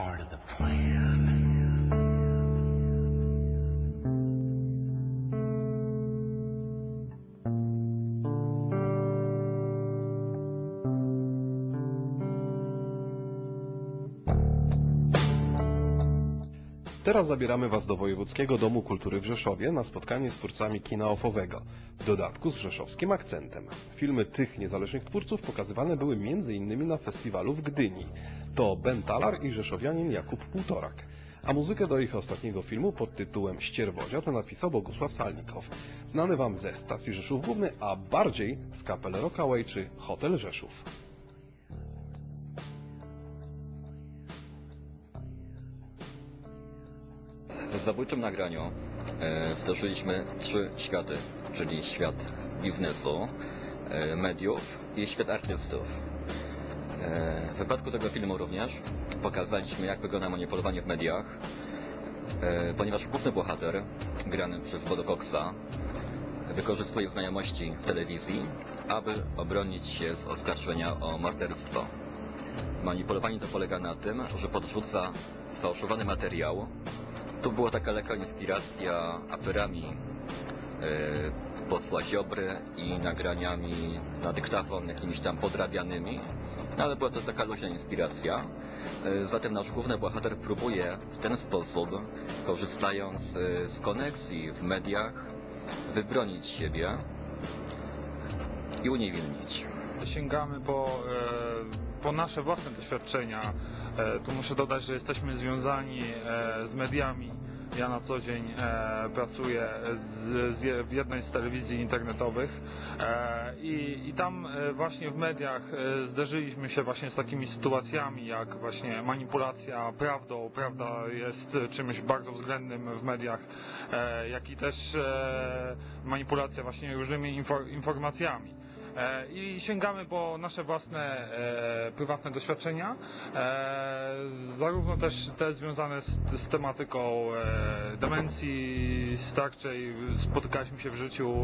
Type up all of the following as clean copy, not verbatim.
part of the plan. Teraz zabieramy Was do Wojewódzkiego Domu Kultury w Rzeszowie na spotkanie z twórcami kina offowego, w dodatku z rzeszowskim akcentem. Filmy tych niezależnych twórców pokazywane były m.in. na festiwalu w Gdyni. To Ben Talar i rzeszowianin Jakub Półtorak. A muzykę do ich ostatniego filmu pod tytułem Ścierwodziad napisał Bogusław Salnikow, znany Wam ze stacji Rzeszów Główny, a bardziej z kapel Rockaway czy Hotel Rzeszów. W zabójczym nagraniu zderzyliśmy trzy światy, czyli świat biznesu, mediów i świat artystów. W wypadku tego filmu również pokazaliśmy, jak wygląda manipulowanie w mediach, ponieważ główny bohater, grany przez Bodo Coxa, wykorzystuje znajomości w telewizji, aby obronić się z oskarżenia o morderstwo. Manipulowanie to polega na tym, że podrzuca sfałszowany materiał. Tu była taka lekka inspiracja aferami posła Ziobry i nagraniami na dyktafon jakimiś tam podrabianymi, ale była to taka luźna inspiracja. Zatem nasz główny bohater próbuje w ten sposób, korzystając z koneksji w mediach, wybronić siebie i uniewinnić. Sięgamy po nasze własne doświadczenia. Tu muszę dodać, że jesteśmy związani z mediami. Ja na co dzień pracuję w jednej z telewizji internetowych i tam właśnie w mediach zderzyliśmy się właśnie z takimi sytuacjami jak właśnie manipulacja prawdą. Prawda jest czymś bardzo względnym w mediach, jak i też manipulacja właśnie różnymi informacjami. I sięgamy po nasze własne prywatne doświadczenia, zarówno też te związane z tematyką demencji starczej. Spotykaliśmy się w życiu,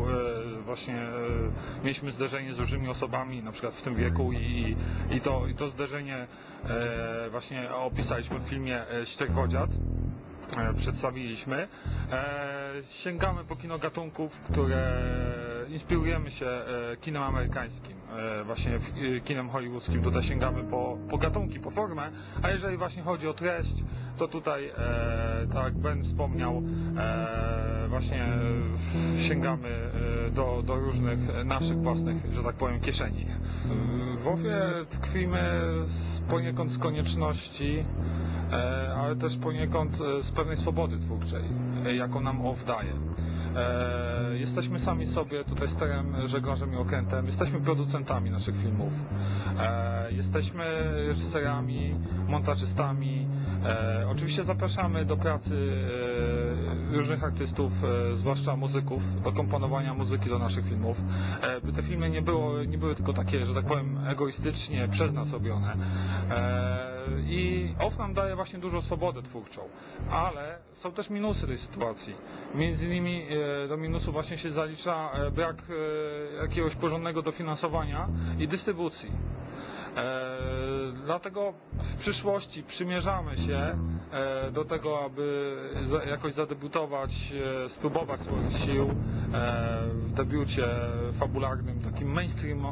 właśnie mieliśmy zderzenie z różnymi osobami, na przykład w tym wieku i to zderzenie właśnie opisaliśmy w filmie Ścierwodziad. Przedstawiliśmy. Sięgamy po kino gatunków, które inspirujemy się kinem amerykańskim, właśnie kinem hollywoodzkim. Tutaj sięgamy po gatunki, po formę, a jeżeli właśnie chodzi o treść, to tutaj, tak jak Ben wspomniał, właśnie sięgamy do różnych naszych własnych, że tak powiem, kieszeni. W OFF-ie tkwimy poniekąd z konieczności, ale też poniekąd z pewnej swobody twórczej, jaką nam OFF daje. Jesteśmy sami sobie tutaj sterem, żeglarzem i okrętem, jesteśmy producentami naszych filmów, jesteśmy reżyserami, montażystami. Oczywiście zapraszamy do pracy różnych artystów, zwłaszcza muzyków, do komponowania muzyki do naszych filmów, by te filmy nie były tylko takie, że tak powiem, egoistycznie przez nas robione. I OFF nam daje właśnie dużo swobody twórczą, ale są też minusy tej sytuacji. Między innymi do minusów właśnie się zalicza brak jakiegoś porządnego dofinansowania i dystrybucji. Dlatego w przyszłości przymierzamy się do tego, aby jakoś zadebiutować, spróbować swoich sił w debiucie fabularnym, takim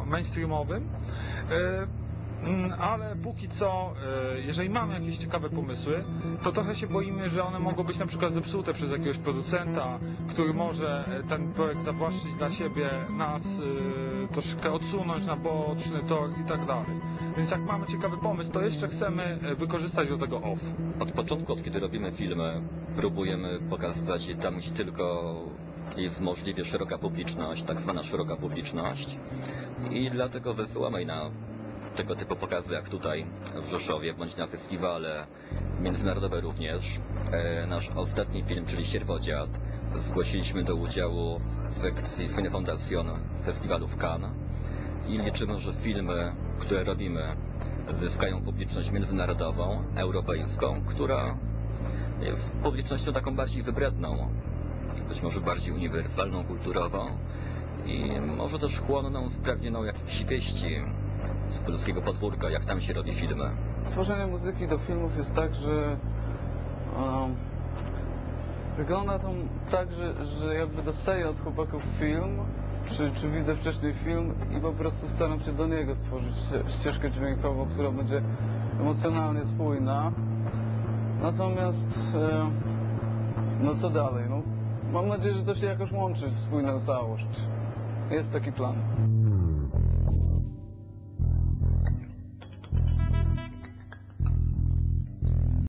mainstreamowym. Ale póki co, jeżeli mamy jakieś ciekawe pomysły, to trochę się boimy, że one mogą być na przykład zepsute przez jakiegoś producenta, który może ten projekt zawłaszczyć dla siebie, nas troszkę odsunąć na boczny tor i tak dalej. Więc jak mamy ciekawy pomysł, to jeszcze chcemy wykorzystać do tego OFF. Od początku, od kiedy robimy filmy, próbujemy pokazywać je tam, gdzie tylko jest możliwie szeroka publiczność, tak zwana szeroka publiczność, i dlatego wysyłamy na tego typu pokazy jak tutaj w Rzeszowie, bądź na festiwale międzynarodowe również. Nasz ostatni film, czyli Ścierwodziad, zgłosiliśmy do udziału w sekcji Cine Foundation festiwalu w Cannes i liczymy, że filmy, które robimy, zyskają publiczność międzynarodową, europejską, która jest publicznością taką bardziej wybredną, być może bardziej uniwersalną, kulturową i może też chłonną, spragnioną jakichś wieści z polskiego podwórka, jak tam się robi filmy. Tworzenie muzyki do filmów jest tak, że wygląda to tak, że jakby dostaję od chłopaków film, czy widzę wcześniej film i po prostu staram się do niego stworzyć ścieżkę dźwiękową, która będzie emocjonalnie spójna. Natomiast no co dalej? No, mam nadzieję, że to się jakoś łączy w spójną całość. Jest taki plan.